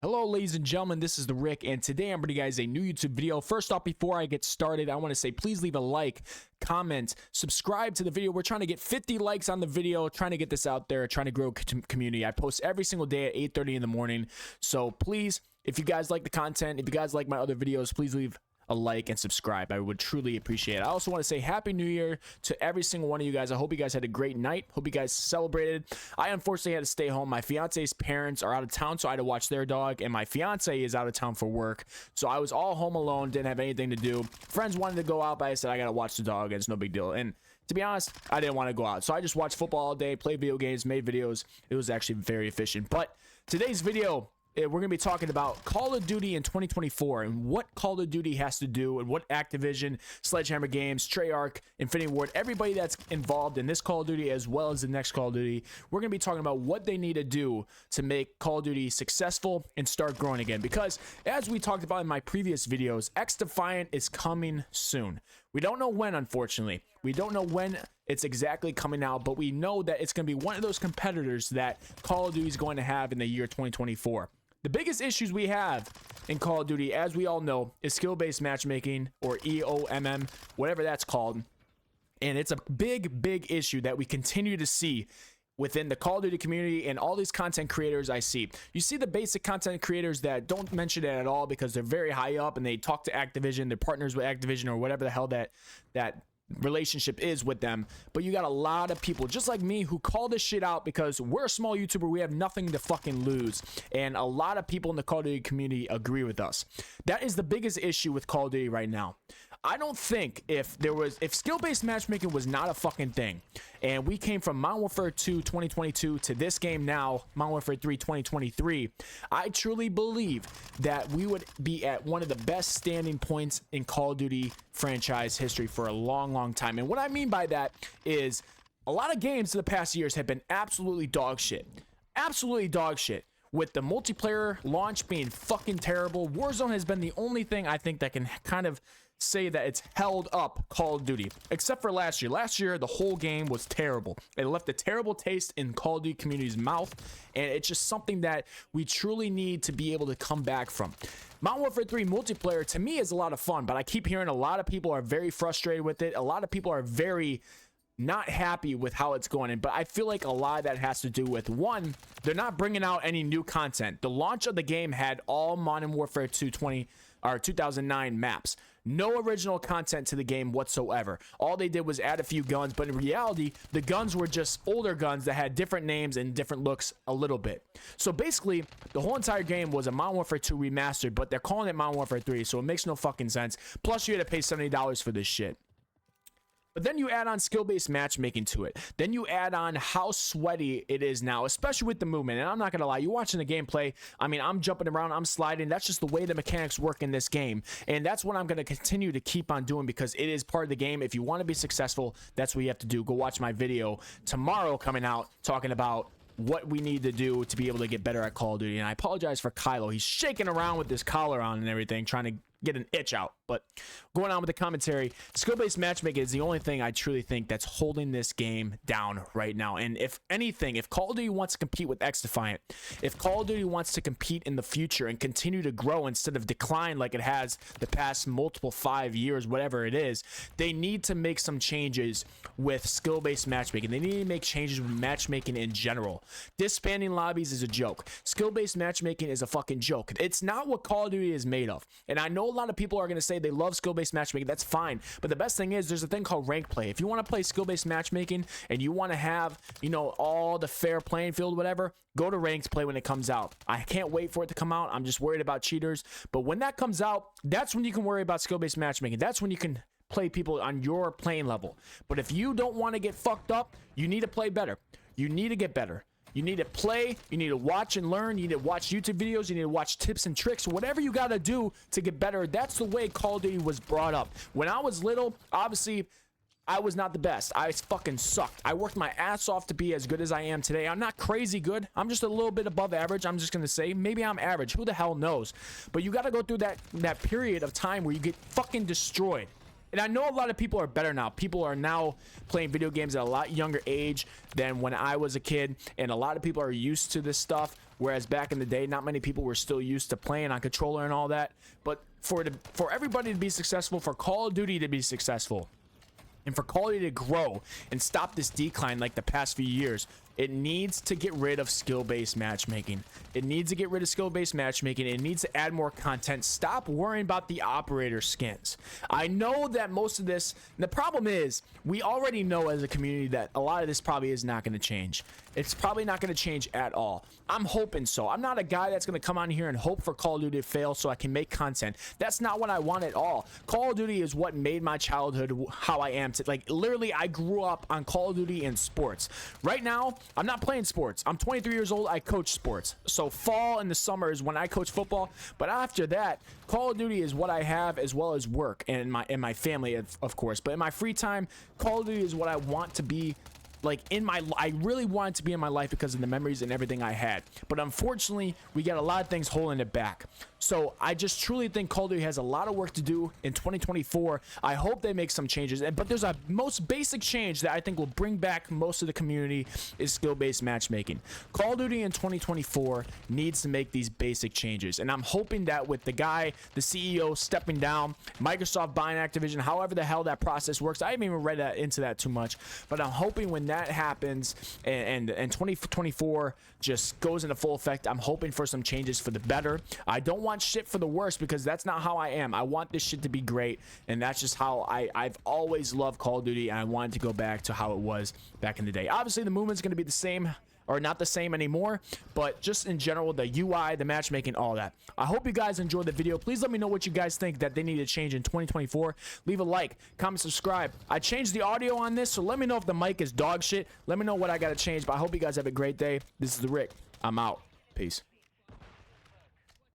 Hello ladies and gentlemen, this is the Rick, and today I'm bringing you guys a new YouTube video. First off, before I get started, I want to say please leave a like, comment, subscribe to the video. We're trying to get 50 likes on the video, trying to get this out there, trying to grow community. I post every single day at 8:30 in the morning, so please, if you guys like the content, if you guys like my other videos, please leave a like and subscribe. I would truly appreciate it. I also want to say Happy New Year to every single one of you guys. I hope you guys had a great night. Hope you guys celebrated. I unfortunately had to stay home. My fiance's parents are out of town, so I had to watch their dog, and my fiance is out of town for work, so I was all home alone, didn't have anything to do. Friends wanted to go out, but I said I gotta watch the dog, and it's no big deal. And to be honest, I didn't want to go out, so I just watched football all day, played video games, made videos. It was actually very efficient. But today's video, we're going to be talking about Call of Duty in 2024 and what Call of Duty has to do and what Activision, Sledgehammer Games, Treyarch, Infinity Ward, everybody that's involved in this Call of Duty as well as the next Call of Duty, we're going to be talking about what they need to do to make Call of Duty successful and start growing again. Because as we talked about in my previous videos, X-Defiant is coming soon. We don't know when, unfortunately. We don't know when it's exactly coming out, but we know that it's going to be one of those competitors that Call of Duty is going to have in the year 2024. The biggest issues we have in Call of Duty, as we all know, is skill-based matchmaking, or EOMM, whatever that's called. And it's a big issue that we continue to see within the Call of Duty community and all these content creators I see. You see the basic content creators that don't mention it at all because they're very high up and they talk to Activision, they're partners with Activision or whatever the hell that relationship is with them. But you got a lot of people just like me who call this shit out because we're a small YouTuber. We have nothing to fucking lose, and a lot of people in the Call of Duty community agree with us. That is the biggest issue with Call of Duty right now. I don't think if skill-based matchmaking was not a fucking thing, and we came from Modern Warfare 2 2022 to this game now, Modern Warfare 3 2023, I truly believe that we would be at one of the best standing points in Call of Duty franchise history for a long time. And what I mean by that is a lot of games in the past years have been absolutely dog shit. Absolutely dog shit. With the multiplayer launch being fucking terrible, Warzone has been the only thing I think that can kind of say that it's held up Call of Duty, except for last year. Last year, the whole game was terrible. It left a terrible taste in Call of Duty community's mouth, and it's just something that we truly need to be able to come back from. Modern Warfare 3 multiplayer, to me, is a lot of fun, but I keep hearing a lot of people are very frustrated with it. A lot of people are very not happy with how it's going in, but I feel like a lot of that has to do with, one, they're not bringing out any new content. The launch of the game had all Modern Warfare 2 2009 maps. No original content to the game whatsoever. All they did was add a few guns, but in reality, the guns were just older guns that had different names and different looks a little bit. So basically, the whole entire game was a Modern Warfare 2 remastered, but they're calling it Modern Warfare 3, so it makes no fucking sense. Plus, you had to pay $70 for this shit. But then you add on skill-based matchmaking to it. Then you add on how sweaty it is now, especially with the movement. And I'm not going to lie, you're watching the gameplay. I mean, I'm jumping around, I'm sliding. That's just the way the mechanics work in this game. And that's what I'm going to continue to keep on doing because it is part of the game. If you want to be successful, that's what you have to do. Go watch my video tomorrow coming out talking about what we need to do to be able to get better at Call of Duty. And I apologize for Kylo. He's shaking around with this collar on and everything, trying to get an itch out. But going on with the commentary, skill-based matchmaking is the only thing I truly think that's holding this game down right now. And if anything, if Call of Duty wants to compete with X-Defiant, if Call of Duty wants to compete in the future and continue to grow instead of decline like it has the past multiple 5 years, whatever it is, they need to make some changes with skill-based matchmaking. They need to make changes with matchmaking in general. Disbanding lobbies is a joke. Skill-based matchmaking is a fucking joke. It's not what Call of Duty is made of. And I know a lot of people are going to say they love skill-based matchmaking. That's fine. But the best thing is there's a thing called rank play. If you want to play skill-based matchmaking and you want to have, you know, all the fair playing field, whatever, go to ranked play when it comes out. I can't wait for it to come out. I'm just worried about cheaters. But when that comes out, that's when you can worry about skill-based matchmaking. That's when you can play people on your playing level. But if you don't want to get fucked up, you need to play better. You need to get better. You need to play, you need to watch and learn, you need to watch YouTube videos, you need to watch tips and tricks, whatever you got to do to get better. That's the way Call of Duty was brought up. When I was little, obviously, I was not the best. I fucking sucked. I worked my ass off to be as good as I am today. I'm not crazy good. I'm just a little bit above average. I'm just going to say, maybe I'm average. Who the hell knows? But you got to go through that period of time where you get fucking destroyed. And I know a lot of people are better now. People are now playing video games at a lot younger age than when I was a kid. And a lot of people are used to this stuff. whereas back in the day, not many people were still used to playing on controller and all that. But for everybody to be successful, for Call of Duty to be successful, and for Call of Duty to grow and stop this decline like the past few years, it needs to get rid of skill-based matchmaking. It needs to get rid of skill-based matchmaking. It needs to add more content. Stop worrying about the operator skins. I know that most of this, the problem is, we already know as a community that a lot of this probably is not going to change. It's probably not going to change at all. I'm hoping so. I'm not a guy that's going to come on here and hope for Call of Duty to fail so I can make content. That's not what I want at all. Call of Duty is what made my childhood how I am. Like, literally, I grew up on Call of Duty and sports. Right now, I'm not playing sports. I'm 23 years old. I coach sports. So fall and the summer is when I coach football. But after that, Call of Duty is what I have, as well as work and my family, of course. But in my free time, Call of Duty is what I want to be. Like, I really wanted to be in my life because of the memories and everything I had. But unfortunately, we got a lot of things holding it back. So I just truly think Call of Duty has a lot of work to do in 2024. I hope they make some changes. But there's a most basic change that I think will bring back most of the community is skill-based matchmaking. Call of Duty in 2024 needs to make these basic changes. And I'm hoping that with the guy, the CEO stepping down, Microsoft buying Activision, however the hell that process works, I haven't even read into that too much. But I'm hoping when that happens and 2024 just goes into full effect, I'm hoping for some changes for the better. I don't want shit for the worst because that's not how I am. I want this shit to be great, and that's just how I've always loved Call of Duty, and I wanted to go back to how it was back in the day. Obviously, the movement's going to be the same, or not the same anymore, but just in general, the UI, the matchmaking, all that. I hope you guys enjoyed the video. Please let me know what you guys think that they need to change in 2024. Leave a like, comment, subscribe. I changed the audio on this, so let me know if the mic is dog shit. Let me know what I got to change, but I hope you guys have a great day. This is the Rick. I'm out. Peace.